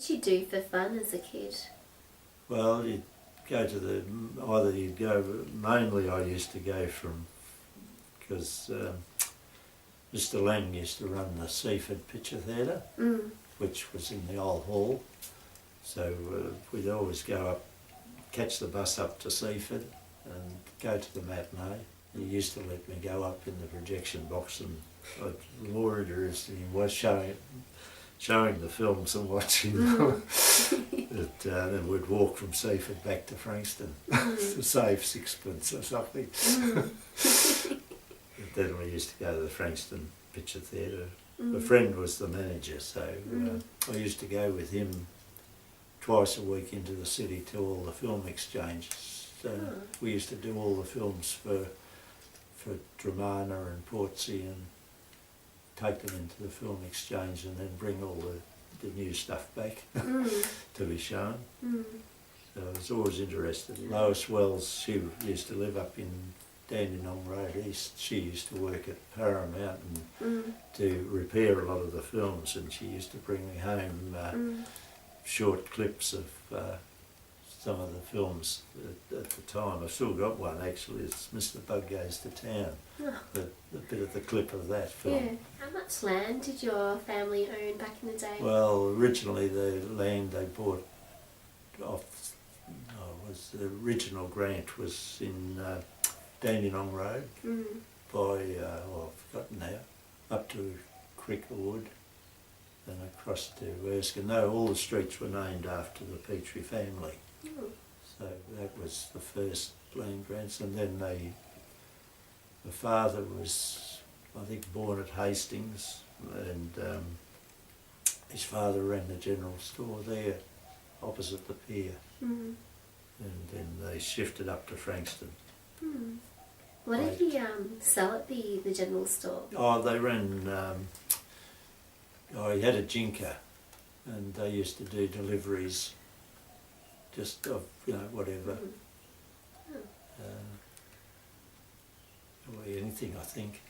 What did you do for fun as a kid? Well, you'd go to mainly I used to go because Mr. Lang used to run the Seaford Picture Theatre, which was in the old hall. So we'd always go up, catch the bus up to Seaford and go to the matinee. He used to let me go up in the projection box, and the more interesting he was showing the films and watching them. Then we'd walk from Seaford back to Frankston to save sixpence or something. Then we used to go to the Frankston Picture Theatre. A friend was the manager, so I used to go with him twice a week into the city to all the film exchanges. We used to do all the films for Dramana and Portsea and take them into the film exchange and then bring all the new stuff back to be shown. So I was always interested. Lois Wells, she used to live up in Dandenong Road East. She used to work at Paramount and to repair a lot of the films, and she used to bring me home short clips of some of the films at the time. I've still got one actually. It's Mr. Bug Goes to Town. A bit of the clip of that film. Yeah. How much land did your family own back in the day? Well, originally the land they bought off, the original grant was in Dandenong Road by, I've forgotten now, up to Cricklewood and across to Erskine. No, all the streets were named after the Petrie family. So that was the first land grants, and then the father was, I think, born at Hastings, and his father ran the general store there opposite the pier, and then they shifted up to Frankston. What did he sell at the general store? Oh, they ran, he had a jinker, and they used to do deliveries just of, whatever. Anything, I think.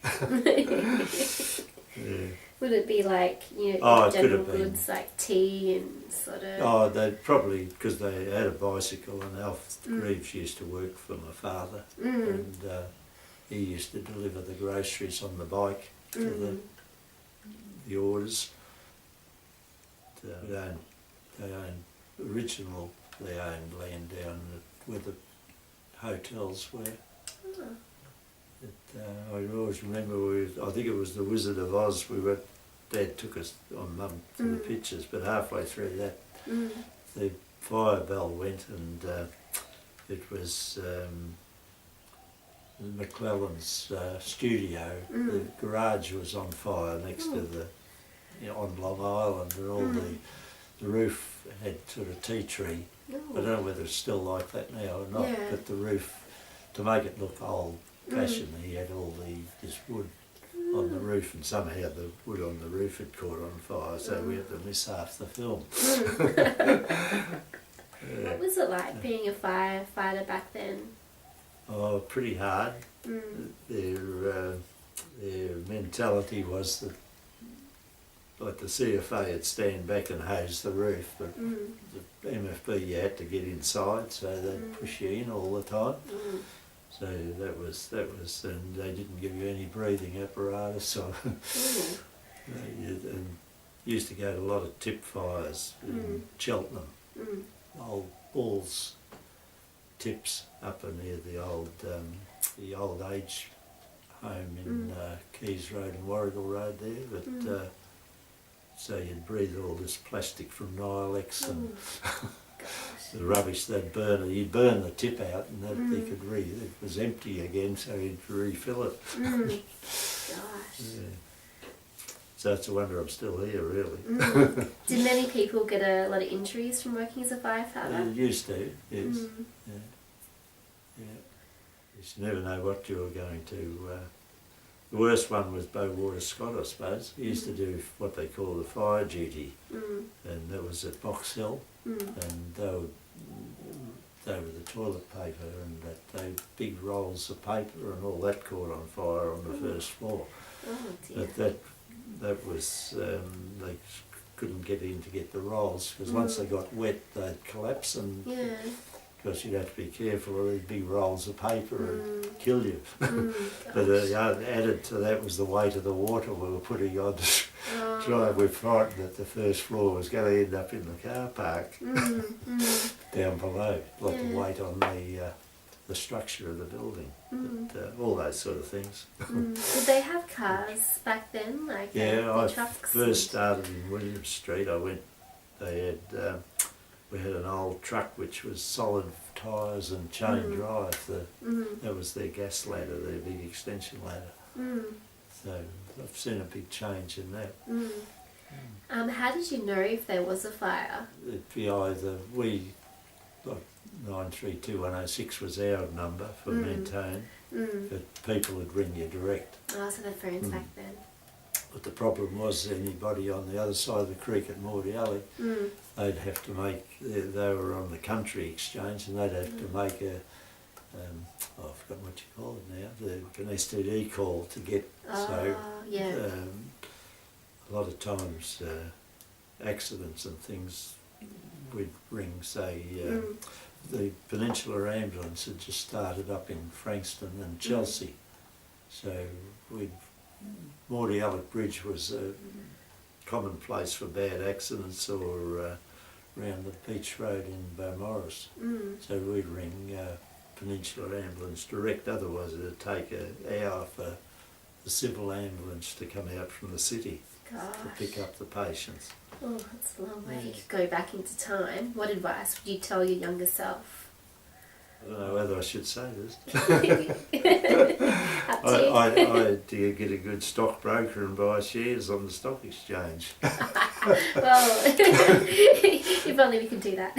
Yeah. Would it be like, general goods like tea and sort of? Oh, they'd probably, because they had a bicycle, and Alf Greaves used to work for my father, and he used to deliver the groceries on the bike to the orders. They owned land down where the hotels were. I always remember, I think it was the Wizard of Oz, Dad took us on Mum to the pictures, but halfway through that the fire bell went, and it was McClellan's studio. The garage was on fire next to on Long Island, and all the roof had sort of tea tree. I don't know whether it's still like that now or not, but the roof, to make it look old-fashioned, he had all this wood on the roof, and somehow the wood on the roof had caught on fire, so we had to miss half the film. What was it like being a firefighter back then? Oh, pretty hard. Their mentality was that, like the CFA, would stand back and hose the roof, but the MFB you had to get inside, so they'd push you in all the time. So that was, and they didn't give you any breathing apparatus. So and used to go to a lot of tip fires in Cheltenham, old balls tips up near the old age home in Keys Road and Warrigal Road there, but so you'd breathe all this plastic from Nilex and the rubbish they'd burn. You'd burn the tip out, and then they could it was empty again, so you'd refill it. Gosh. Yeah. So it's a wonder I'm still here, really. Did many people get a lot of injuries from working as a firefighter? Used to, yes. Yeah. You never know what you were going to. The worst one was Bowater Scott, I suppose. He used to do what they call the fire duty, and that was at Box Hill, and they were the toilet paper, and they big rolls of paper and all that caught on fire on the first floor. Oh dear. But that was they couldn't get in to get the rolls, because once they got wet they'd collapse, and Yeah. because you'd have to be careful of these big rolls of paper and kill you. But Gosh. added to that was the weight of the water we were putting on to drive. We're frightened that the first floor was going to end up in the car park down below. A lot of weight on the structure of the building. But, all those sort of things. Did they have cars back then? Like Yeah, I trucks first started in William Street. We had an old truck which was solid tyres and chain drive. That was their gas ladder, their big extension ladder. So I've seen a big change in that. How did you know if there was a fire? It'd be either like 932106 was our number for Mentone, but people would ring you direct. Oh, so the phones back then. But the problem was anybody on the other side of the creek at Mordialloc, they'd have to make, they were on the country exchange, and they'd have to make I've forgotten what you call it now, an STD call to get, a lot of times accidents and things, we'd ring, say, the Peninsula Ambulance had just started up in Frankston and Chelsea, so Mordialloc Bridge was a common place for bad accidents, or around the beach road in Balmoral. So we'd ring Peninsula Ambulance direct, otherwise it'd take an hour for the civil ambulance to come out from the city to pick up the patients. Oh, that's a long way. If you could go back into time, what advice would you tell your younger self? I don't know whether I should say this. Up to you. I'd get a good stockbroker and buy shares on the stock exchange. Well, if only we could do that.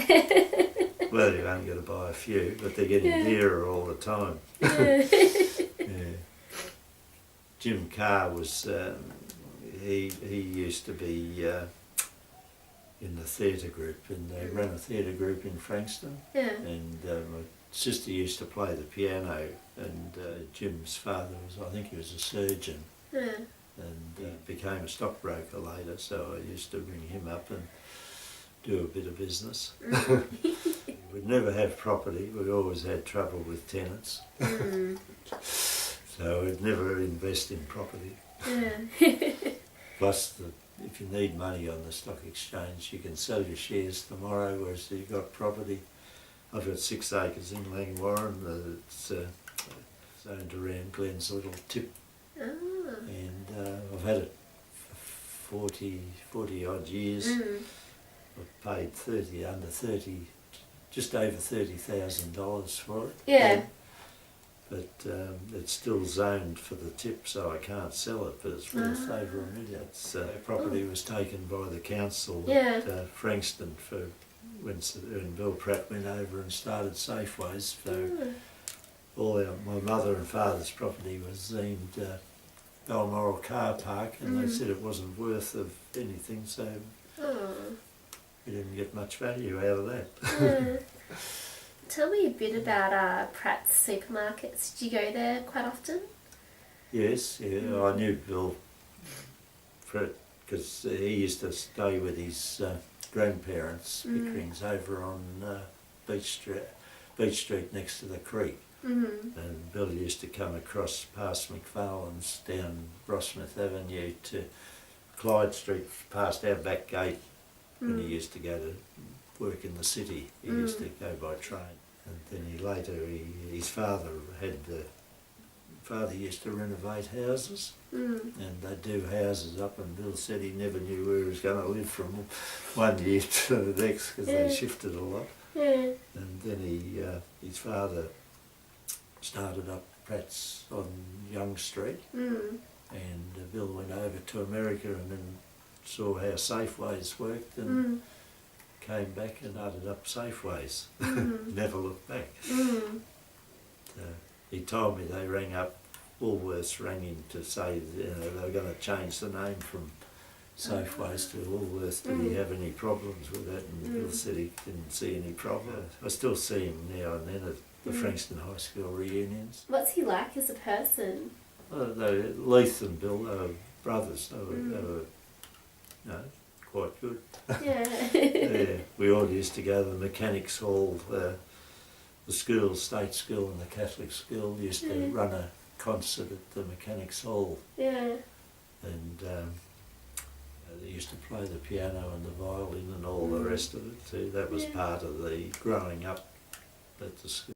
Well, you've only got to buy a few, but they're getting dearer all the time. Jim Carr was, he used to be in the theatre group, and they ran a theatre group in Frankston. And my sister used to play the piano, and Jim's father was, I think he was a surgeon, and became a stockbroker later, so I used to ring him up and do a bit of business. We'd never have property, we always had trouble with tenants. So we'd never invest in property. Plus, if you need money on the stock exchange, you can sell your shares tomorrow, whereas you've got property. I've got 6 acres in Langwarren. It's zoned around Glenn's little tip. And I've had it for 40 odd years. I've paid just over $30,000 for it. But it's still zoned for the tip, so I can't sell it, but it's worth over $1 million. Property was taken by the council at Frankston for when Bill Pratt went over and started Safeways. So my mother and father's property was deemed Balmoral Car Park, and they said it wasn't worth of anything, so we didn't get much value out of that. Tell me a bit about Pratt's supermarkets. Did you go there quite often? Yes, I knew Bill Pratt because he used to stay with his grandparents, Pickering's, over on Beach Street next to the creek. And Bill used to come across past McFarlane's down Rossmith Avenue to Clyde Street, past our back gate, when he used to go to work in the city. He used to go by train. And then his father used to renovate houses, and they'd do houses up, and Bill said he never knew where he was going to live from one year to the next, because they shifted a lot. And then his father started up Pratt's on Young Street, and Bill went over to America and then saw how Safeways worked, and came back and started up Safeways. Never looked back. He told me they rang up, Woolworths rang in to say they were going to change the name from Safeways to Woolworths. Did he have any problems with that? And Bill said he didn't see any problem. I still see him now and then at the Frankston High School reunions. What's he like as a person? Leith and Bill, they were brothers. They were quite good. Yeah. Yeah, we all used to go to the mechanics hall. The school, state school and the Catholic school used to run a concert at the mechanics hall. Yeah. And they used to play the piano and the violin and all the rest of it too. That was part of the growing up at the school.